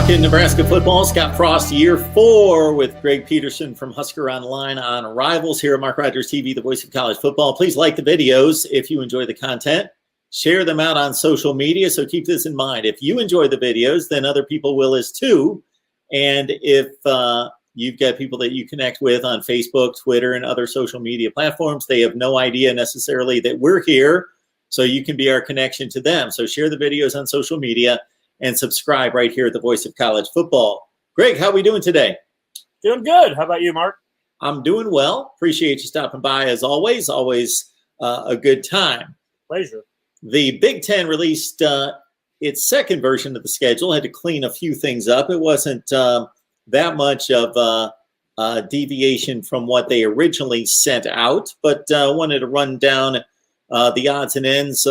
Talking Nebraska football, Scott Frost, year 4 with Greg Peterson from Husker Online on Rivals here at MarkRogersTV, the voice of college football. Please like the videos if you enjoy the content. Share them out on social media, so keep this in mind. If you enjoy the videos, then other people will as too. And if you've got people that you connect with on Facebook, Twitter, and other social media platforms, they have no idea necessarily that we're here, so you can be our connection to them. So share the videos on social media and subscribe right here at the Voice of College Football. Greg, how are we doing today? Doing good. How about you, Mark? I'm doing well. Appreciate you stopping by as always. Always a good time. Pleasure. The Big Ten released its second version of the schedule. Had to clean a few things up. It wasn't that much of a deviation from what they originally sent out, but wanted to run down the odds and ends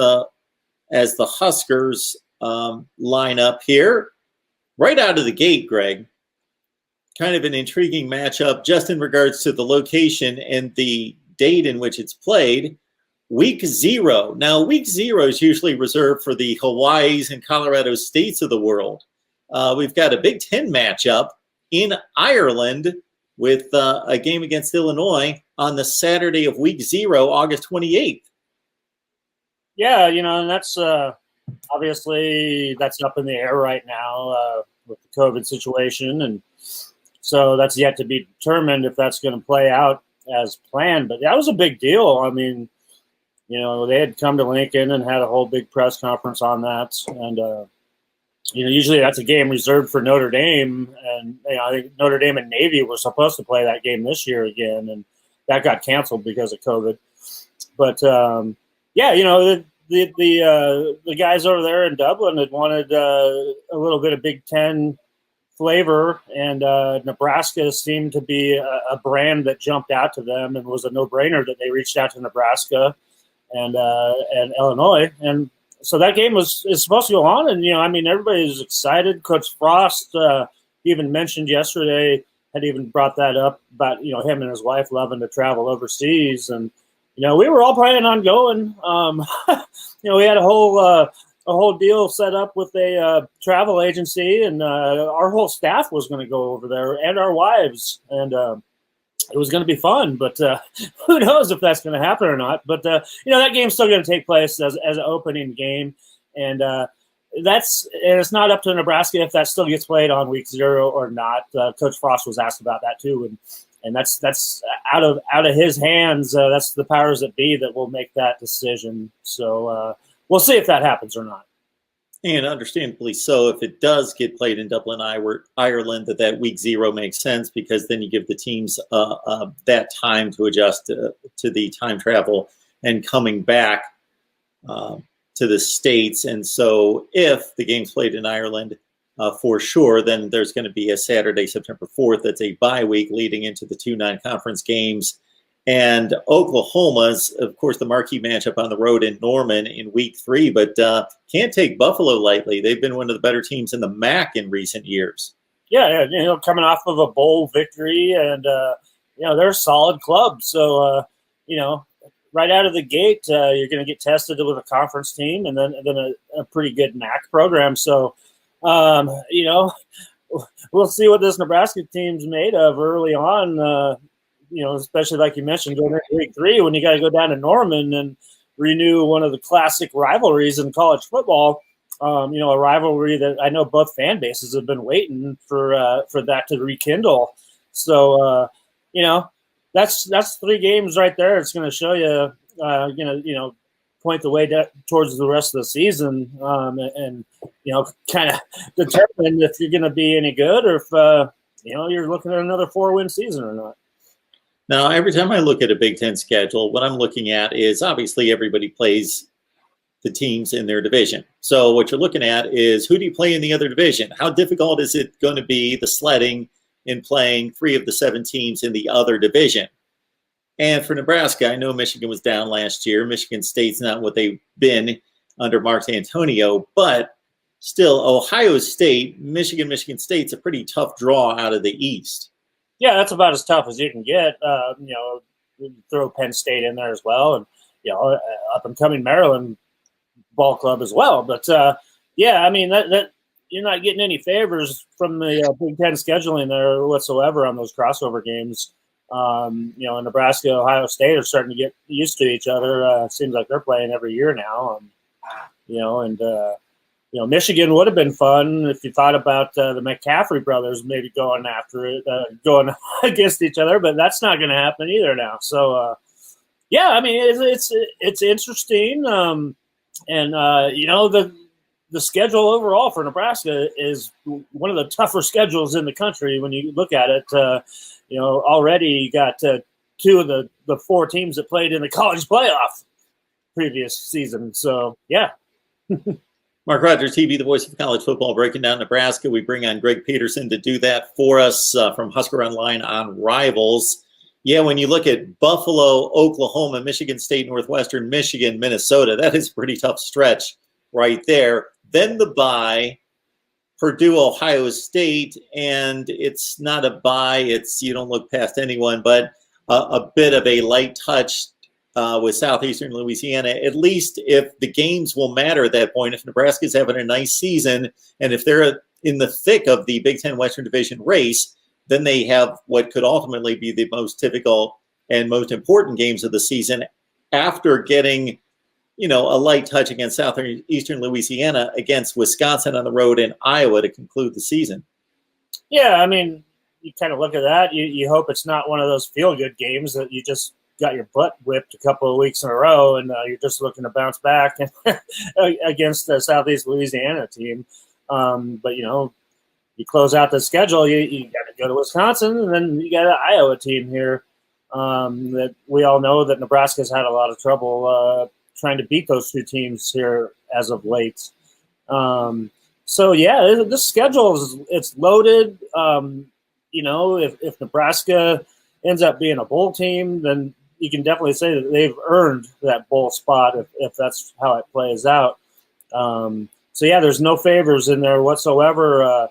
as the Huskers line up here. Right out of the gate, Greg, kind of an intriguing matchup just in regards to the location and the date in which it's played. Week 0. Now, Week 0 is usually reserved for the Hawaiis and Colorado States of the world. We've got a Big Ten matchup in Ireland with a game against Illinois on the Saturday of Week 0, August 28th. Yeah, and that's obviously that's up in the air right now with the COVID situation. And so that's yet to be determined if that's going to play out as planned. But that was a big deal. I mean, they had come to Lincoln and had a whole big press conference on that. And, usually that's a game reserved for Notre Dame. And I think Notre Dame and Navy were supposed to play that game this year again. And that got canceled because of COVID. But, the guys over there in Dublin had wanted a little bit of Big Ten flavor, and Nebraska seemed to be a brand that jumped out to them and was a no-brainer that they reached out to Nebraska and Illinois. And so that game is supposed to go on, and everybody's excited. Coach Frost even mentioned yesterday, had even brought that up about him and his wife loving to travel overseas, and we were all planning on going. We had a whole deal set up with a travel agency, and our whole staff was going to go over there, and our wives, and it was going to be fun. But who knows if that's going to happen or not? But that game's still going to take place as an opening game, and it's not up to Nebraska if that still gets played on Week 0 or not. Coach Frost was asked about that too, and that's out of his hands. That's the powers that be that will make that decision. So we'll see if that happens or not. And understandably so, if it does get played in Dublin, Ireland, that Week 0 makes sense, because then you give the teams that time to adjust to the time travel and coming back to the States. And so if the game's played in Ireland, for sure, then there's going to be a Saturday, September 4th. That's a bye week leading into the 2 non-conference games. And Oklahoma's, of course, the marquee matchup on the road in Norman in Week 3, but can't take Buffalo lightly. They've been one of the better teams in the MAC in recent years. Yeah, coming off of a bowl victory, and they're a solid club. So right out of the gate, you're going to get tested with a conference team, and then a pretty good MAC program. So we'll see what this Nebraska team's made of early on, especially like you mentioned, going into Week 3 when you got to go down to Norman and renew one of the classic rivalries in college football. A rivalry that I know both fan bases have been waiting for that to rekindle. So, that's 3 games right there. It's going to show you, point the way towards the rest of the season, and kind of determine if you're going to be any good, or if you're looking at another 4-win season or not. Now, every time I look at a Big Ten schedule, what I'm looking at is obviously everybody plays the teams in their division. So what you're looking at is, who do you play in the other division? How difficult is it going to be, the sledding, in playing 3 of the 7 teams in the other division? And for Nebraska, I know Michigan was down last year. Michigan State's not what they've been under Mark Antonio, but still, Ohio State, Michigan State's a pretty tough draw out of the East. Yeah, that's about as tough as you can get. Throw Penn State in there as well, and up and coming Maryland ball club as well. But that you're not getting any favors from the Big Ten scheduling there whatsoever on those crossover games. Nebraska, Ohio State are starting to get used to each other. It seems like they're playing every year now. Michigan would have been fun if you thought about the McCaffrey brothers maybe going after it, going against each other, but that's not going to happen either now. So, it's interesting. The schedule overall for Nebraska is one of the tougher schedules in the country when you look at it. Already you got two of the four teams that played in the college playoff previous season. So, yeah. MarkRogersTV, the voice of college football, breaking down Nebraska. We bring on Greg Peterson to do that for us from Husker Online on Rivals. Yeah, when you look at Buffalo, Oklahoma, Michigan State, Northwestern, Michigan, Minnesota, that is a pretty tough stretch right there. Then the bye, Purdue, Ohio State, and it's not a bye. It's you don't look past anyone, but a bit of a light touch with Southeastern Louisiana. At least if the games will matter at that point, if Nebraska's having a nice season, and if they're in the thick of the Big Ten Western Division race, then they have what could ultimately be the most typical and most important games of the season after getting a light touch against Southeastern Louisiana, against Wisconsin on the road, and Iowa to conclude the season. Yeah, I mean, you kind of look at that. You hope it's not one of those feel-good games that you just got your butt whipped a couple of weeks in a row and you're just looking to bounce back against the Southeast Louisiana team. But, you close out the schedule, you got to go to Wisconsin, and then you got an Iowa team here that we all know that Nebraska's had a lot of trouble trying to beat those two teams here as of late. This schedule it's loaded. If Nebraska ends up being a bowl team, then you can definitely say that they've earned that bowl spot if that's how it plays out. There's no favors in there whatsoever.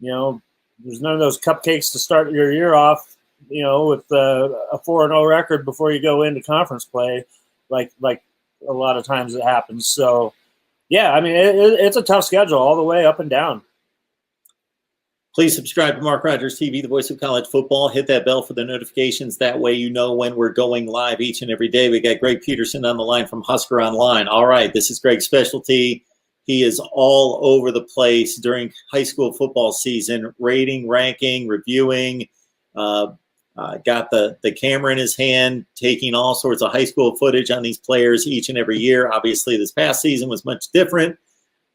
There's none of those cupcakes to start your year off, with a 4-0 record before you go into conference play, like a lot of times it happens. So, yeah, I mean, it's a tough schedule all the way up and down. Please subscribe to MarkRogersTV, the voice of college football. Hit that bell for the notifications. That way you know when we're going live each and every day. We got Greg Peterson on the line from Husker Online. All right, this is Greg's specialty. He is all over the place during high school football season, rating, ranking, reviewing. Got the camera in his hand, taking all sorts of high school footage on these players each and every year. Obviously, this past season was much different,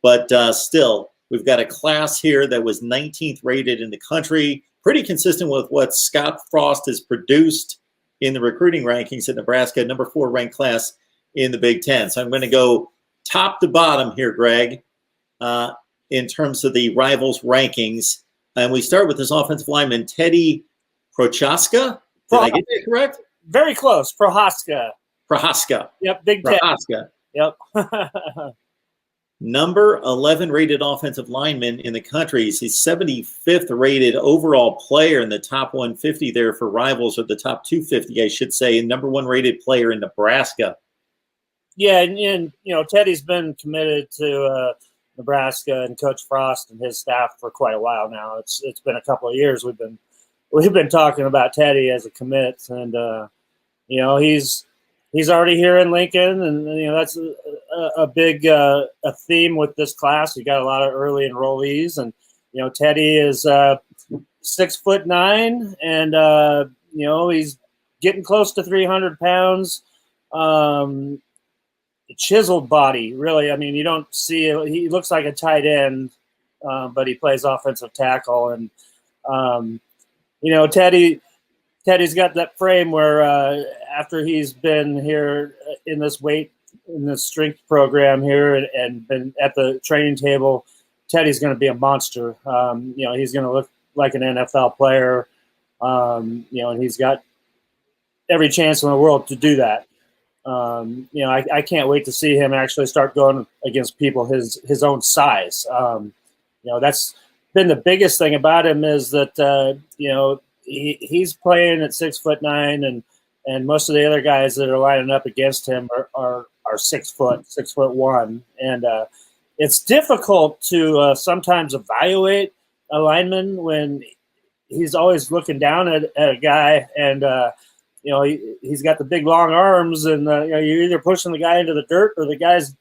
but still, we've got a class here that was 19th rated in the country, pretty consistent with what Scott Frost has produced in the recruiting rankings at Nebraska, number 4 ranked class in the Big Ten. So I'm going to go top to bottom here, Greg, in terms of the Rivals rankings. And we start with this offensive lineman, Teddy Prochaska. Did I get that correct? Very close. Prohaska. Yep, Big Ten. Prohaska. Yep. Number 11 rated offensive lineman in the country. He's 75th rated overall player in the top 150 there for Rivals, or the top 250, I should say, and number 1 rated player in Nebraska. Yeah, and Teddy's been committed to Nebraska and Coach Frost and his staff for quite a while now. It's been a couple of years we've been talking about Teddy as a commit, and he's already here in Lincoln, and that's a big a theme with this class. You got a lot of early enrollees, and Teddy is 6'9", and he's getting close to 300 pounds. Chiseled body, really. I mean, you don't see it. He looks like a tight end, but he plays offensive tackle, and Teddy's got that frame where after he's been here in this strength program here and been at the training table, Teddy's going to be a monster. He's going to look like an NFL player. And he's got every chance in the world to do that. I can't wait to see him actually start going against people his own size. That's been the biggest thing about him is that he's playing at 6'9", and most of the other guys that are lining up against him are 6 foot, 6'1", and it's difficult to sometimes evaluate a lineman when he's always looking down at a guy, and he's got the big long arms, and you're either pushing the guy into the dirt or the guy's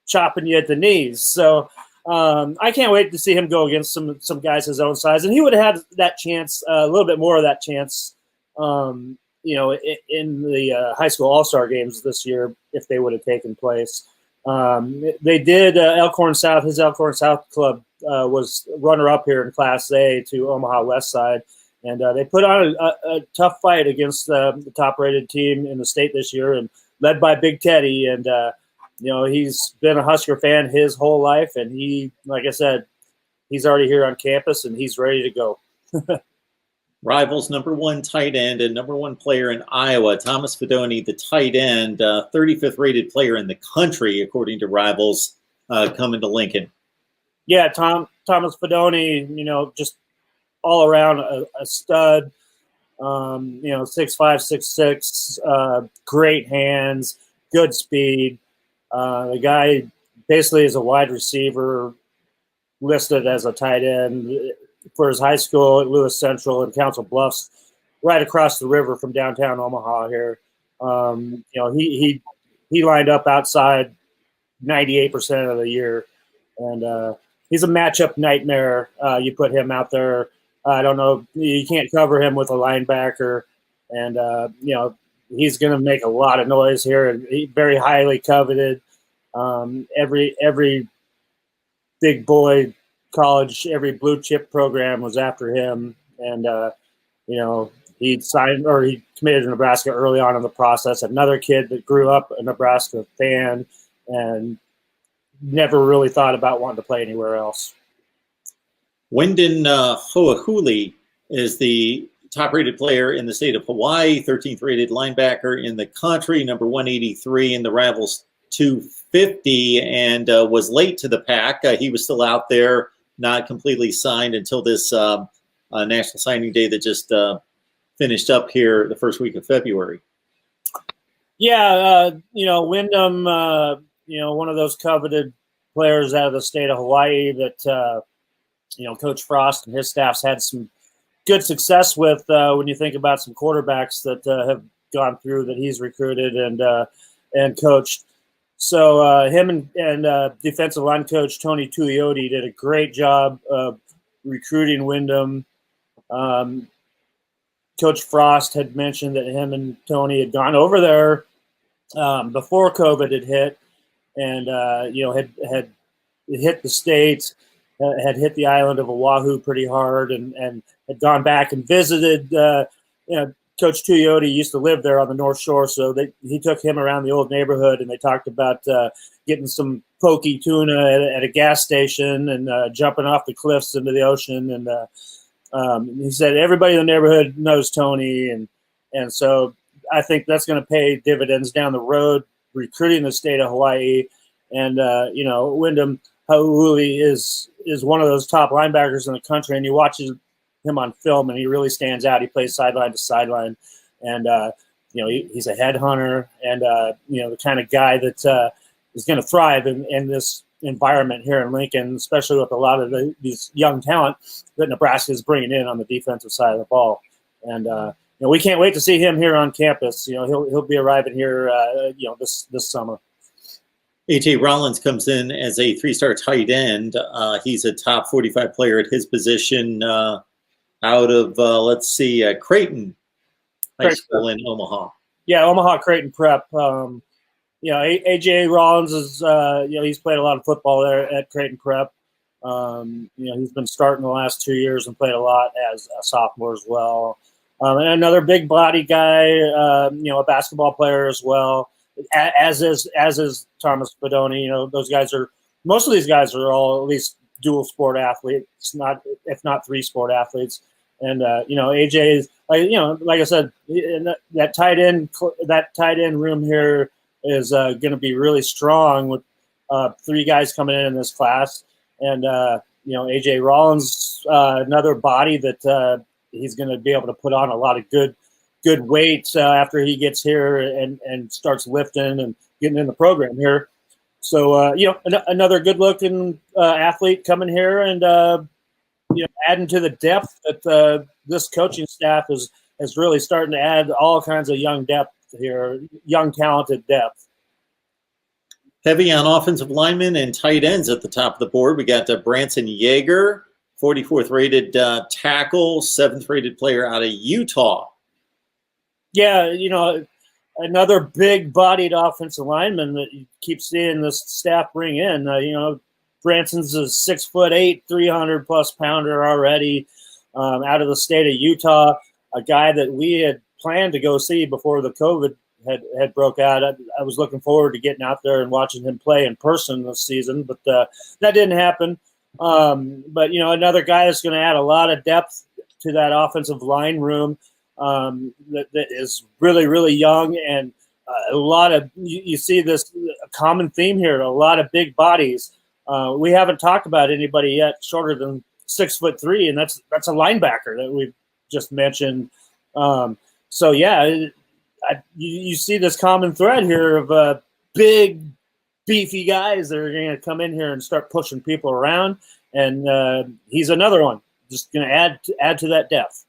chopping you at the knees. So I can't wait to see him go against some guys his own size, and he would have had that chance, a little bit more of that chance, in the high school all-star games this year if they would have taken place. They did Elkhorn South. His Elkhorn South club was runner-up here in Class A to Omaha West Side, and they put on a tough fight against the top-rated team in the state this year, and led by Big Teddy. And he's been a Husker fan his whole life, and he, like I said, he's already here on campus, and he's ready to go. Rivals #1 tight end and #1 player in Iowa, Thomas Fedoni, the tight end, 35th rated player in the country, according to Rivals, coming to Lincoln. Yeah, Thomas Fedoni, just all around a stud, 6'5", 6'6", great hands, good speed. The guy basically is a wide receiver, listed as a tight end for his high school at Lewis Central in Council Bluffs, right across the river from downtown Omaha here. He lined up outside 98% of the year, and he's a matchup nightmare. You put him out there, I don't know, you can't cover him with a linebacker, and he's going to make a lot of noise here, and he's very highly coveted. Every big boy college, every blue chip program was after him, and he committed to Nebraska early on in the process. Another kid that grew up a Nebraska fan and never really thought about wanting to play anywhere else. Winden Huahuli is the top-rated player in the state of Hawaii, 13th rated linebacker in the country, number 183 in the Rivals 250, and was late to the pack. He was still out there, not completely signed until this National Signing Day that just finished up here the first week of February. Yeah, Windham, one of those coveted players out of the state of Hawaii that, Coach Frost and his staff's had some good success with when you think about some quarterbacks that have gone through that he's recruited and coached. So him and defensive line coach Tony Tuioti did a great job of recruiting Windham. Coach Frost had mentioned that him and Tony had gone over there before COVID had hit, and had hit the States, had hit the island of Oahu pretty hard, and had gone back and visited. Coach Tuioti used to live there on the North Shore, so he took him around the old neighborhood, and they talked about getting some pokey tuna at a gas station and jumping off the cliffs into the ocean. And he said everybody in the neighborhood knows Tony, and so I think that's going to pay dividends down the road, recruiting the state of Hawaii. And Winden Huahuli is one of those top linebackers in the country, and you watch him on film, and he really stands out. He plays sideline to sideline, and he's a headhunter, and the kind of guy that is going to thrive in this environment here in Lincoln, especially with a lot of these young talent that Nebraska is bringing in on the defensive side of the ball. And we can't wait to see him here on campus. He'll be arriving here this summer. A.J. Rollins comes in as a 3-star tight end. He's a top 45 player at his position out of, Creighton High School in Omaha. Yeah, Omaha Creighton Prep. A.J. Rollins is, he's played a lot of football there at Creighton Prep. He's been starting the last 2 years and played a lot as a sophomore as well. And another big body guy, a basketball player as well, as is Thomas Fedoni. Most of these guys are all at least dual sport athletes, if not 3-sport athletes. And AJ is like I said, that tight end room here is going to be really strong with 3 guys coming in this class. And AJ Rollins, another body that he's going to be able to put on a lot of good weight after he gets here and starts lifting and getting in the program here. So, another good-looking athlete coming here and, adding to the depth that this coaching staff is really starting to add all kinds of young depth here, young, talented depth. Heavy on offensive linemen and tight ends at the top of the board. We got Branson Yeager, 44th rated tackle, 7th rated player out of Utah. Yeah, another big-bodied offensive lineman that you keep seeing this staff bring in. Branson's a 6'8", 300-plus pounder already out of the state of Utah, a guy that we had planned to go see before the COVID had broke out. I was looking forward to getting out there and watching him play in person this season, but that didn't happen. But another guy that's going to add a lot of depth to that offensive line room that is really, really young, and a lot of you see this a common theme here. A lot of big bodies. We haven't talked about anybody yet shorter than 6'3", and that's a linebacker that we've just mentioned. You see this common thread here of big, beefy guys that are going to come in here and start pushing people around, and he's another one, just going to add to that depth.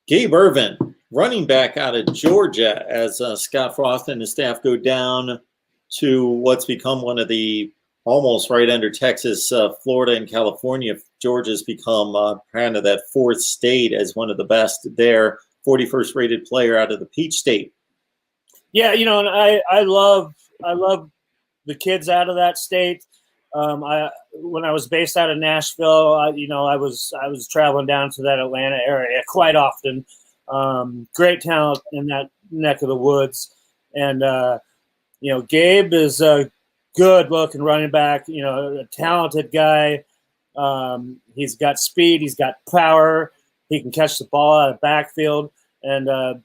Gabe Irvin, running back out of Georgia, as Scott Frost and his staff go down to what's become one of the almost right under Texas, Florida, and California. Georgia's become kind of that fourth state as one of the best there. 41st rated player out of the Peach State. Yeah, and I love the kids out of that state. When I was based out of Nashville, I was traveling down to that Atlanta area quite often. Great talent in that neck of the woods, and Gabe is a good-looking running back. A talented guy. He's got speed. He's got power. He can catch the ball out of the backfield, and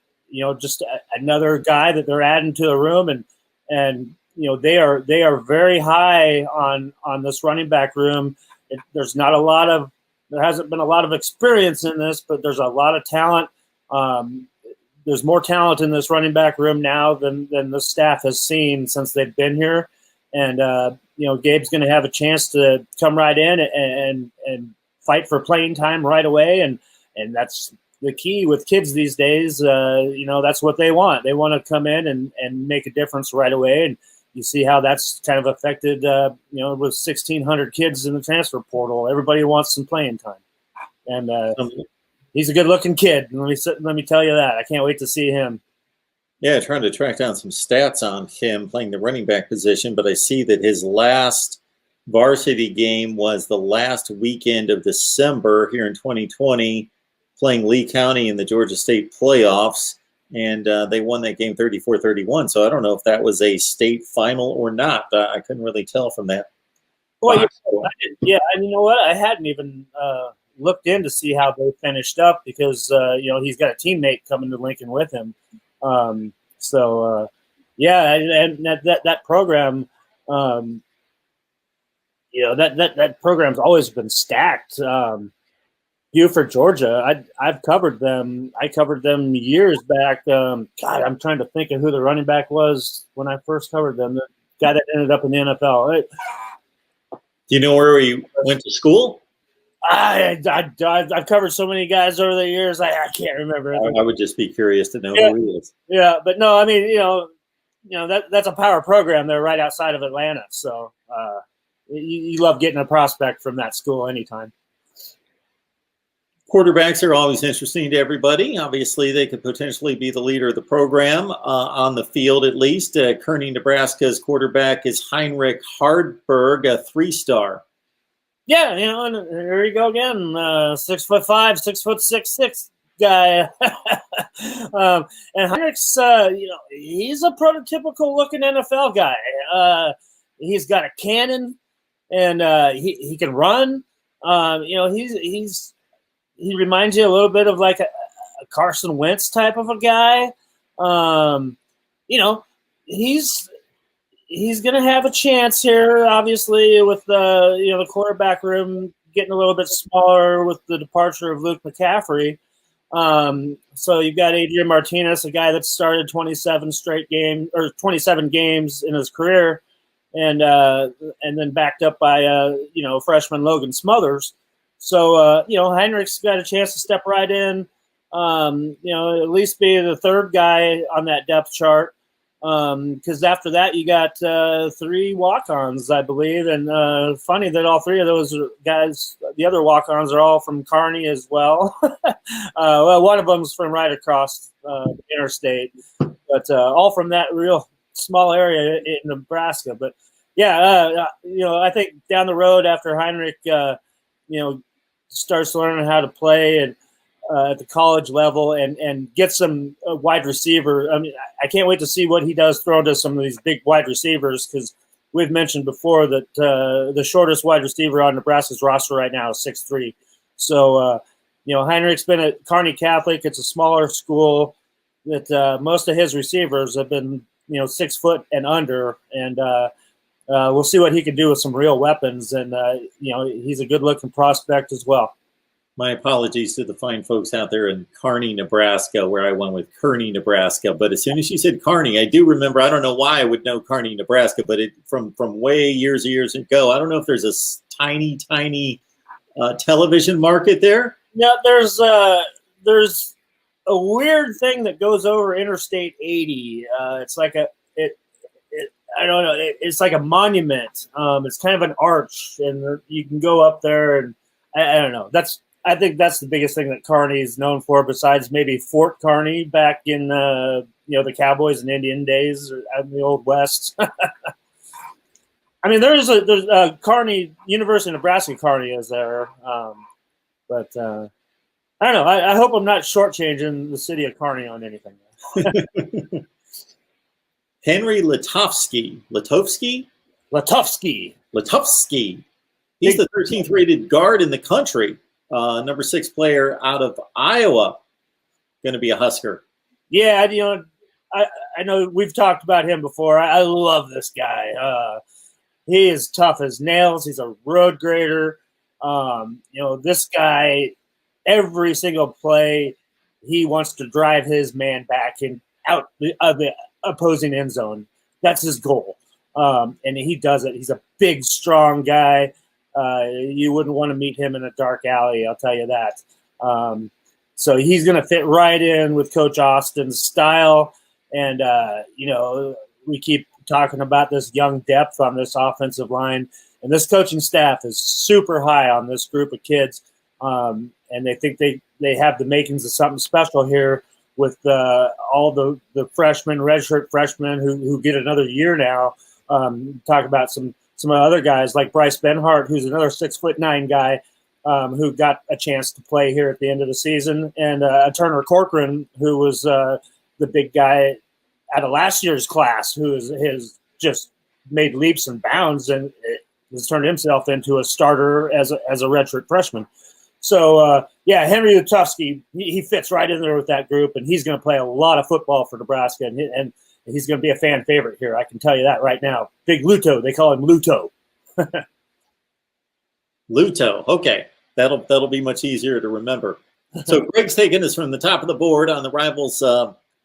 just another guy that they're adding to the room, and they are very high on this running back room. There hasn't been a lot of experience in this, but there's a lot of talent. There's more talent in this running back room now than the staff has seen since they've been here, and Gabe's going to have a chance to come right in and fight for playing time right away, and that's the key with kids these days. That's what they want. They want to come in and make a difference right away, and you see how that's kind of affected, with 1,600 kids in the transfer portal. Everybody wants some playing time. And he's a good-looking kid. Let me tell you that. I can't wait to see him. Yeah, trying to track down some stats on him playing the running back position, but I see that his last varsity game was the last weekend of December here in 2020, playing Lee County in the Georgia State playoffs. And they won that game 34-31. So I don't know if that was a state final or not. I couldn't really tell from that. Well, and you know what? I hadn't even looked in to see how they finished up because, he's got a teammate coming to Lincoln with him. And that program, that program's always been stacked. Buford, Georgia. I've covered them. I covered them years back. I'm trying to think of who the running back was when I first covered them. The guy that ended up in the NFL. Do you know where he went to school? I've covered so many guys over the years. I can't remember. I would just be curious to know who he is. Yeah, but no, I mean, that's a power program. They're right outside of Atlanta, so you love getting a prospect from that school anytime. Quarterbacks are always interesting to everybody. Obviously, they could potentially be the leader of the program on the field, at least. Kearney, Nebraska's quarterback is Heinrich Hardberg, a 3-star. Yeah, and here you go again, 6'5", 6'6" guy. And Heinrich's, he's a prototypical looking NFL guy. He's got a cannon, and he can run. He reminds you a little bit of like a Carson Wentz type of a guy. He's going to have a chance here, obviously, with the quarterback room getting a little bit smaller with the departure of Luke McCaffrey. So you've got Adrian Martinez, a guy that started 27 games in his career. and then backed up by freshman Logan Smothers. So Heinrich's got a chance to step right in. At least be the third guy on that depth chart. Because after that, you got 3 walk-ons, I believe. And funny that all 3 of those guys, the other walk-ons, are all from Kearney as well. Well, one of them's from right across the interstate, but all from that real small area in Nebraska. But, I think down the road after Heinrich, starts learning how to play and at the college level and get some wide receiver. I mean, I can't wait to see what he does throw to some of these big wide receivers, because we've mentioned before that the shortest wide receiver on Nebraska's roster right now is 6'3". So, Heinrich's been at Kearney Catholic. It's a smaller school that most of his receivers have been, 6 foot and under. And we'll see what he can do with some real weapons. And, he's a good-looking prospect as well. My apologies to the fine folks out there in Kearney, Nebraska, where I went with Kearney, Nebraska. But as soon as you said Kearney, I do remember. I don't know why I would know Kearney, Nebraska, but it from way years ago. I don't know if there's a tiny television market there. Yeah, there's a weird thing that goes over Interstate 80. It's like I don't know. It's like a monument. It's kind of an arch, and you can go up there, and I don't know. I think that's the biggest thing that Kearney is known for, besides maybe Fort Kearney back in the Cowboys and Indian days out in the Old West. I mean, there's a Kearney, University of Nebraska Kearney is there, but I don't know. I hope I'm not shortchanging the city of Kearney on anything. Henry Latovsky. He's the 13th rated guard in the country. Number 6 player out of Iowa, going to be a Husker. Yeah, I know we've talked about him before. I love this guy. He is tough as nails. He's a road grader. This guy, every single play, he wants to drive his man back out of the opposing end zone. That's his goal, and he does it. He's a big, strong guy. You wouldn't want to meet him in a dark alley, I'll tell you that. So he's going to fit right in with Coach Austin's style. And, we keep talking about this young depth on this offensive line. And this coaching staff is super high on this group of kids. And they think they have the makings of something special here with all the freshmen, redshirt freshmen who get another year now. Talk about some other guys like Bryce Benhart, who's another 6'9" guy who got a chance to play here at the end of the season, and Turner Corcoran, who was the big guy out of last year's class, who has just made leaps and bounds and has turned himself into a starter as a redshirt freshman. So, Henry Latovsky, he fits right in there with that group, and he's going to play a lot of football for Nebraska, and he's going to be a fan favorite here. I can tell you that right now. Big Luto. They call him Luto. Luto. Okay. That'll be much easier to remember. So Greg's taking us from the top of the board on the Rivals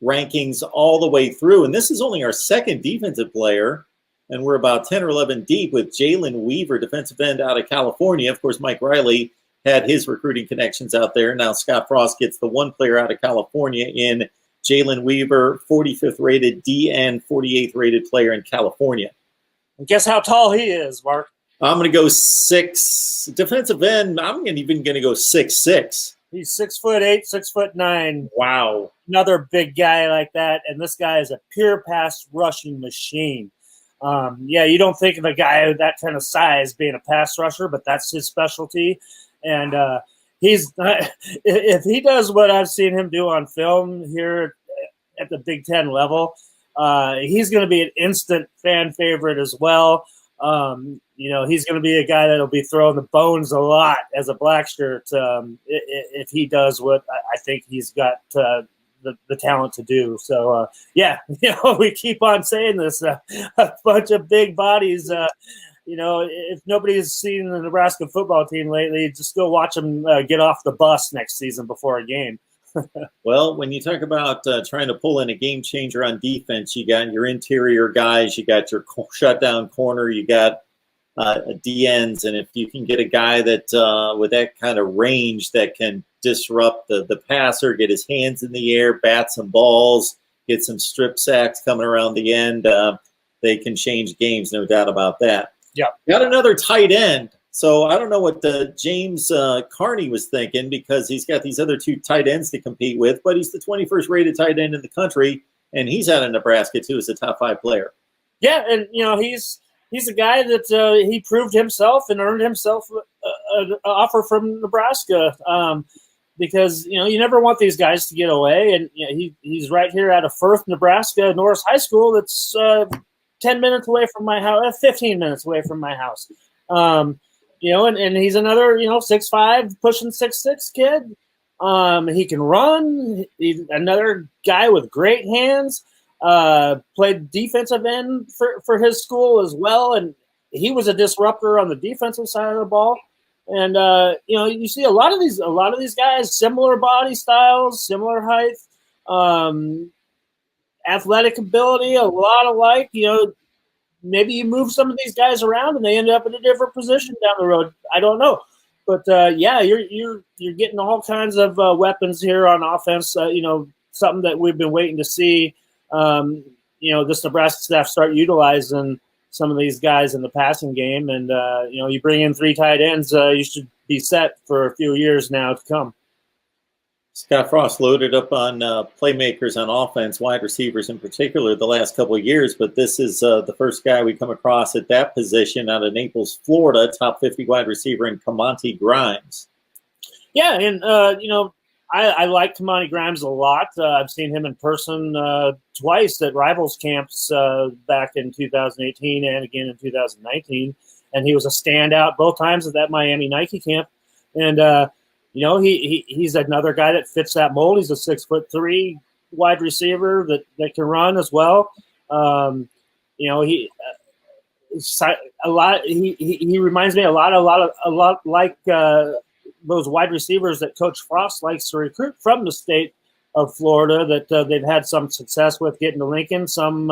rankings all the way through. And this is only our second defensive player. And we're about 10 or 11 deep with Jalen Weaver, defensive end out of California. Of course, Mike Riley had his recruiting connections out there. Now Scott Frost gets the one player out of California in Jalen Weaver, 45th rated DN, 48th rated player in California. And guess how tall he is, Mark? I'm going to go 6 defensive end. I'm even going to go 6'6". He's 6'8", 6'9". Wow. Another big guy like that. And this guy is a pure pass rushing machine. You don't think of a guy of that kind of size being a pass rusher, but that's his specialty. And he's if he does what I've seen him do on film here at the Big Ten level, he's going to be an instant fan favorite as well. He's going to be a guy that'll be throwing the bones a lot as a black shirt if he does what I think he's got the talent to do. So, we keep on saying this, a bunch of big bodies. If nobody's seen the Nebraska football team lately, just go watch them get off the bus next season before a game. Well, when you talk about trying to pull in a game changer on defense, you got your interior guys, you got your shutdown corner, you got DNs, and if you can get a guy that with that kind of range that can disrupt the passer, get his hands in the air, bat some balls, get some strip sacks coming around the end, they can change games, no doubt about that. Yeah, got another tight end. So I don't know what James Carney was thinking, because he's got these other two tight ends to compete with, but he's the 21st rated tight end in the country, and he's out of Nebraska too as a top 5 player. Yeah, and he's a guy that he proved himself and earned himself an offer from Nebraska, because you never want these guys to get away, and he's right here out of Firth, Nebraska, Norris High School. That's 10 minutes away from my house, 15 minutes away from my house. And he's another, 6'5", pushing 6'6" kid. He can run. He's another guy with great hands. Played defensive end for his school as well, and he was a disruptor on the defensive side of the ball. And you see a lot of these guys, similar body styles, similar height, athletic ability, a lot alike. Maybe you move some of these guys around and they end up in a different position down the road. I don't know, but you're getting all kinds of weapons here on offense. Something that we've been waiting to see. This Nebraska staff start utilizing some of these guys in the passing game, and you bring in 3 tight ends, you should be set for a few years now to come. Scott Frost loaded up on playmakers on offense, wide receivers in particular, the last couple of years, but this is the first guy we come across at that position out of Naples, Florida, top 50 wide receiver in Monty Grimes. Yeah, and I like Monty Grimes a lot. I've seen him in person twice at Rivals camps back in 2018 and again in 2019, and he was a standout both times at that Miami Nike camp. And he's another guy that fits that mold. He's a 6'3" wide receiver that can run as well. He reminds me a lot like those wide receivers that Coach Frost likes to recruit from the state of Florida that they've had some success with getting to Lincoln. Some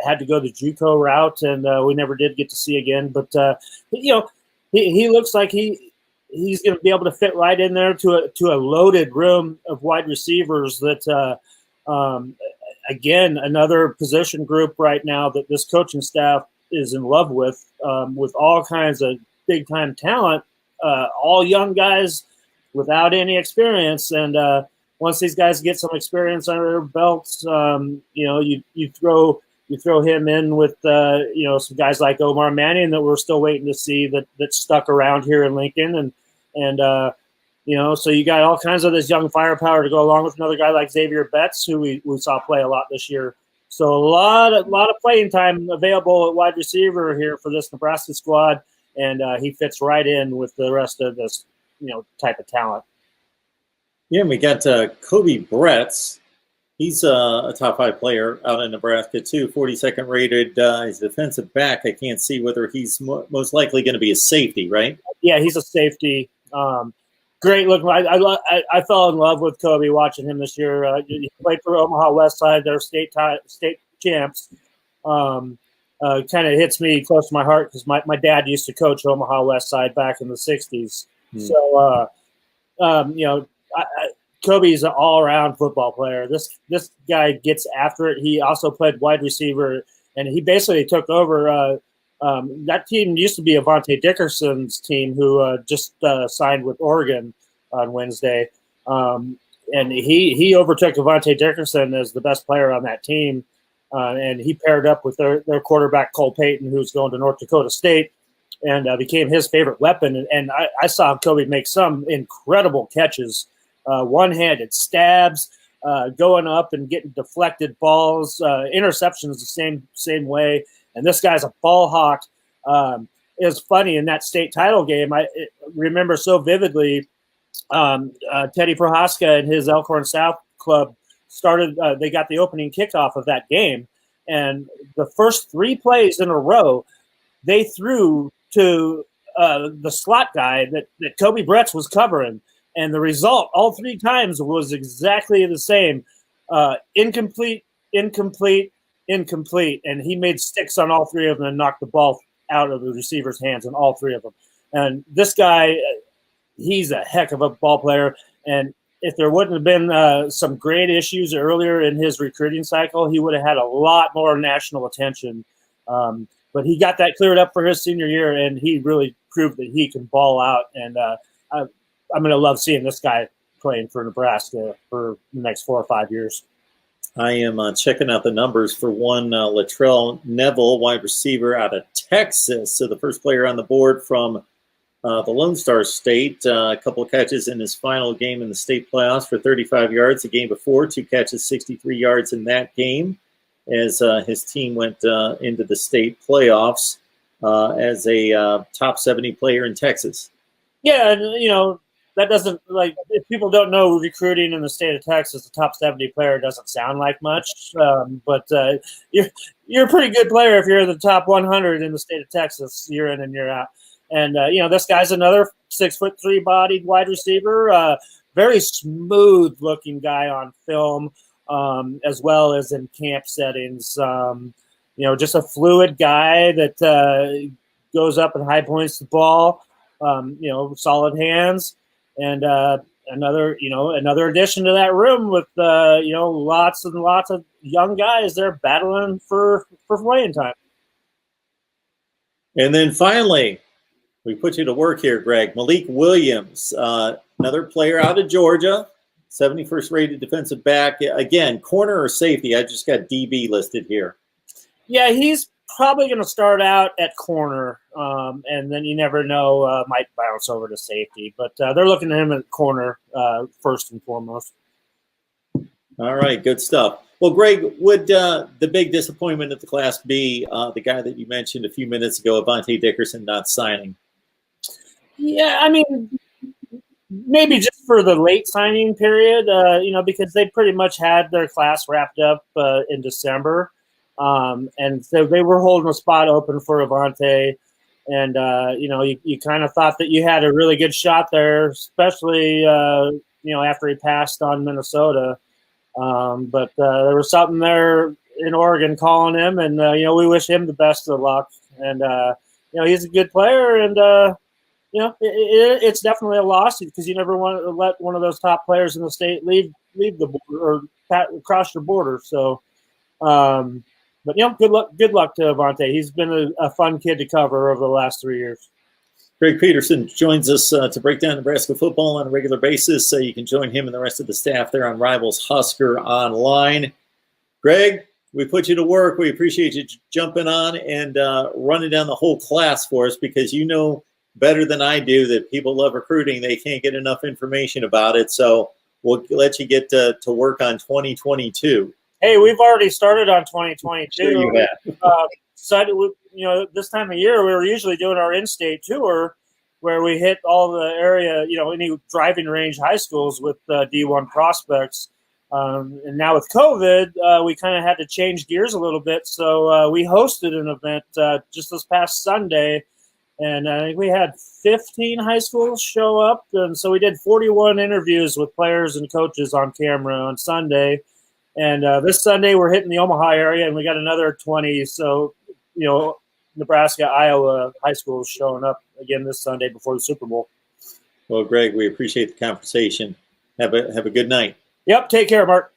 had to go the JUCO route, and we never did get to see again. But he looks like he's going to be able to fit right in there to a loaded room of wide receivers that, again, another position group right now that this coaching staff is in love with all kinds of big-time talent, all young guys without any experience. And once these guys get some experience under their belts, you throw him in with some guys like Omar Manning that we're still waiting to see that stuck around here in Lincoln, and so you got all kinds of this young firepower to go along with another guy like Xavier Betts, who we saw play a lot this year. So a lot of playing time available at wide receiver here for this Nebraska squad, and he fits right in with the rest of this type of talent. Yeah, and we got Kobe Bretz. He's a top 5 player out in Nebraska too, 42nd rated. He's a defensive back. I can't see whether he's most likely going to be a safety, right? Yeah, he's a safety. Great look. I fell in love with Kobe watching him this year. He played for Omaha West Side, their state champs. Kind of hits me close to my heart because my dad used to coach Omaha West Side back in the 60s. So, Kobe's an all-around football player. This guy gets after it. He also played wide receiver, and he basically took over. That team used to be Avanti Dickerson's team, who just signed with Oregon on Wednesday. And he overtook Avanti Dickerson as the best player on that team. And he paired up with their quarterback, Cole Payton, who's going to North Dakota State, and became his favorite weapon. And I saw Kobe make some incredible catches, one-handed stabs, going up and getting deflected balls, interceptions the same way. And this guy's a ball hawk. It was funny in that state title game. I remember so vividly Teddy Prohaska and his Elkhorn South club started. They got the opening kickoff of that game, and the first 3 plays in a row, they threw to the slot guy that Kobe Bretz was covering. And the result all 3 times was exactly the same. Incomplete, incomplete, incomplete. And he made sticks on all 3 of them and knocked the ball out of the receiver's hands on all 3 of them. And this guy, he's a heck of a ball player. And if there wouldn't have been some great issues earlier in his recruiting cycle, he would have had a lot more national attention. But he got that cleared up for his senior year, and he really proved that he can ball out. And I'm going to love seeing this guy playing for Nebraska for the next 4 or 5 years. I am checking out the numbers for one Latrell Neville, wide receiver out of Texas. So the first player on the board from the Lone Star State. A couple of catches in his final game in the state playoffs for 35 yards. The game before, 2 catches, 63 yards in that game as his team went into the state playoffs as a top 70 player in Texas. Yeah, and, that doesn't, like, if people don't know recruiting in the state of Texas, the top 70 player doesn't sound like much. But you're a pretty good player if you're the top 100 in the state of Texas year in and year out. And, this guy's another 6'3" bodied wide receiver, very smooth looking guy on film, as well as in camp settings. Just a fluid guy that goes up and high points the ball, solid hands. And another addition to that room with, lots and lots of young guys there battling for playing time. And then finally, we put you to work here, Greg. Malik Williams, another player out of Georgia, 71st rated defensive back. Again, corner or safety? I just got DB listed here. Yeah, he's probably going to start out at corner, and then you never know, might bounce over to safety. But they're looking at him at corner first and foremost. All right, good stuff. Well, Greg, would the big disappointment of the class be the guy that you mentioned a few minutes ago, Avanti Dickerson, not signing? Yeah, I mean, maybe just for the late signing period, because they pretty much had their class wrapped up in December. And so they were holding a spot open for Avanti. And, you kind of thought that you had a really good shot there, especially, after he passed on Minnesota. But there was something there in Oregon calling him, and, we wish him the best of luck. And, he's a good player, and, it's definitely a loss because you never want to let one of those top players in the state leave the border or cross your border. So, but good luck to Avanti. He's been a fun kid to cover over the last 3 years. Greg Peterson joins us to break down Nebraska football on a regular basis. So you can join him and the rest of the staff there on Rivals Husker Online. Greg, we put you to work. We appreciate you jumping on and running down the whole class for us because you know better than I do that people love recruiting. They can't get enough information about it. So we'll let you get to work on 2022. Hey, we've already started on 2022. Sure you have. This time of year, we were usually doing our in-state tour where we hit all the area, any driving range high schools with D1 prospects. And now with COVID, we kind of had to change gears a little bit. So we hosted an event just this past Sunday. And I think we had 15 high schools show up. And so we did 41 interviews with players and coaches on camera on Sunday. And this Sunday we're hitting the Omaha area, and we got another 20. So, Nebraska, Iowa high schools showing up again this Sunday before the Super Bowl. Well, Greg, we appreciate the conversation. Have a good night. Yep. Take care, Mark.